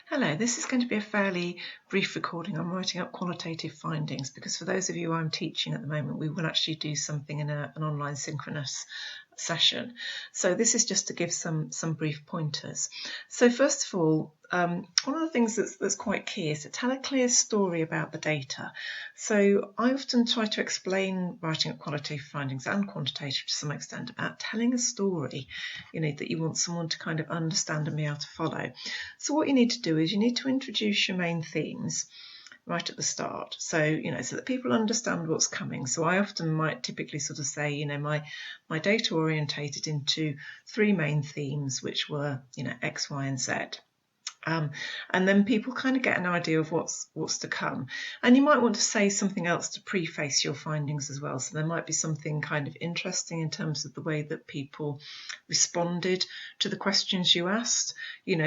Hello, this is going to be a fairly brief recording. I'm writing up qualitative findings because for those of you I'm teaching at the moment, we will actually do something in an online synchronous session. So this is just to give some brief pointers. So first of all, one of the things that's quite key is to tell a clear story about the data. So I often try to explain writing up qualitative findings and quantitative to some extent about telling a story, that you want someone to kind of understand and be able to follow. So what you need to do is you need to introduce your main themes right at the start, so so that people understand what's coming. So I often might typically sort of say, my data orientated into three main themes, which were X, Y, and Z. And then people kind of get an idea of what's to come. And you might want to say something else to preface your findings as well. So there might be something kind of interesting in terms of the way that people responded to the questions you asked.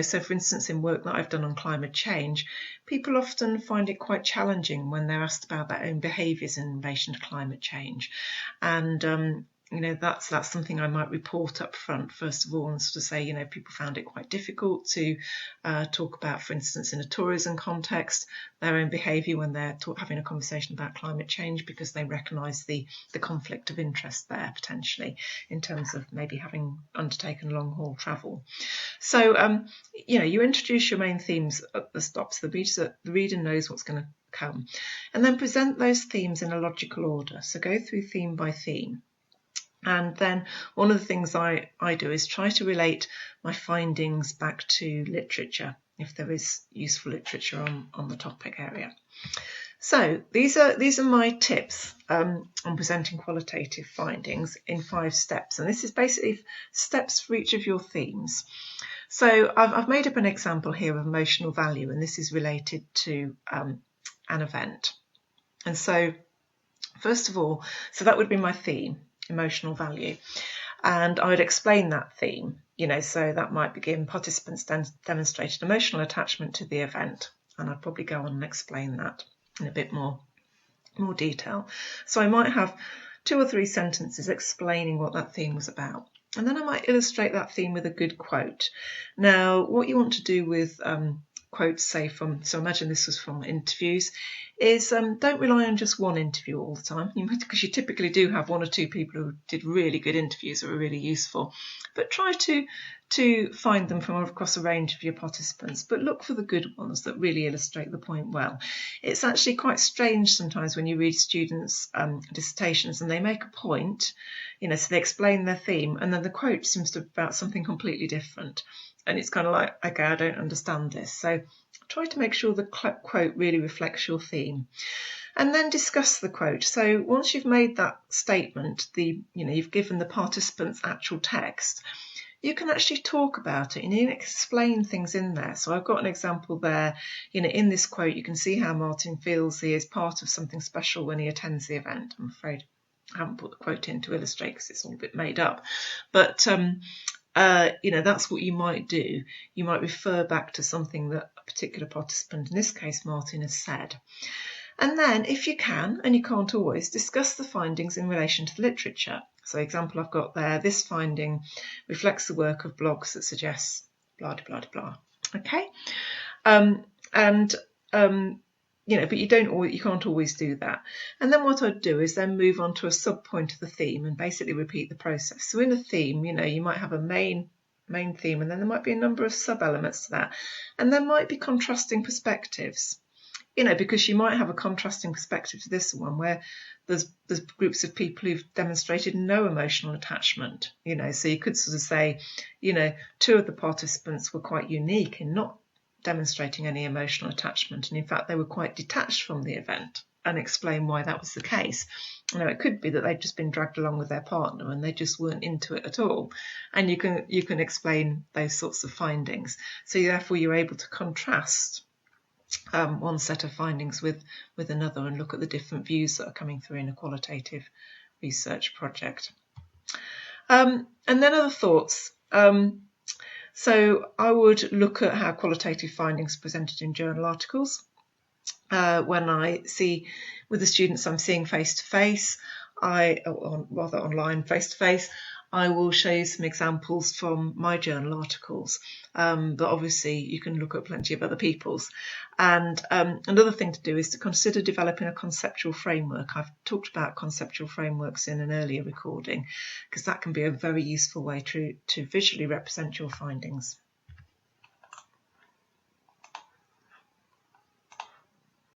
So for instance, in work that I've done on climate change, people often find it quite challenging when they're asked about their own behaviours in relation to climate change. And that's something I might report up front first of all, and sort of say, people found it quite difficult to talk about, for instance, in a tourism context, their own behaviour when they're having a conversation about climate change, because they recognise the conflict of interest there potentially in terms of maybe having undertaken long haul travel. So you introduce your main themes at the stop so the reader knows what's going to come, and then present those themes in a logical order. So go through theme by theme. And then one of the things I do is try to relate my findings back to literature, if there is useful literature on the topic area. So these are my tips on presenting qualitative findings in 5 steps. And this is basically steps for each of your themes. So I've made up an example here of emotional value, and this is related to an event. And so first of all, so that would be my theme, emotional value, and I would explain that theme, so that might begin participants demonstrated emotional attachment to the event, and I'd probably go on and explain that in a bit more detail. So I might have 2 or 3 sentences explaining what that theme was about, and then I might illustrate that theme with a good quote. Now what you want to do with quotes, say so imagine this was from interviews, is don't rely on just one interview all the time, because you typically do have 1 or 2 people who did really good interviews that were really useful, but try to find them from across a range of your participants, but look for the good ones that really illustrate the point well. It's actually quite strange sometimes when you read students' dissertations and they make a point, so they explain their theme, and then the quote seems to be about something completely different. And it's kind of like, okay, I don't understand this. So try to make sure the quote really reflects your theme. And then discuss the quote. So once you've made that statement, you've given the participants actual text, you can actually talk about it and you explain things in there. So I've got an example there. In this quote, you can see how Martin feels he is part of something special when he attends the event. I'm afraid I haven't put the quote in to illustrate because it's all a bit made up. But that's what you might do. You might refer back to something that a particular participant, in this case Martin, has said. And then, if you can, and you can't always, discuss the findings in relation to the literature. So example I've got there, this finding reflects the work of blogs that suggests blah, blah, blah, blah. Okay? But you can't always do that. And then what I'd do is then move on to a sub-point of the theme and basically repeat the process. So in a theme, you might have a main theme, and then there might be a number of sub-elements to that. And there might be contrasting perspectives, because you might have a contrasting perspective to this one where there's groups of people who've demonstrated no emotional attachment, so you could sort of say, 2 of the participants were quite unique in not demonstrating any emotional attachment, and in fact they were quite detached from the event, and explain why that was the case. It could be that they'd just been dragged along with their partner and they just weren't into it at all, and you can explain those sorts of findings. So therefore you're able to contrast one set of findings with another and look at the different views that are coming through in a qualitative research project. And then other thoughts. So I would look at how qualitative findings are presented in journal articles. When I see with the students I'm seeing face-to-face, rather online face-to-face, I will show you some examples from my journal articles, but obviously you can look at plenty of other people's. And another thing to do is to consider developing a conceptual framework. I've talked about conceptual frameworks in an earlier recording, because that can be a very useful way to visually represent your findings.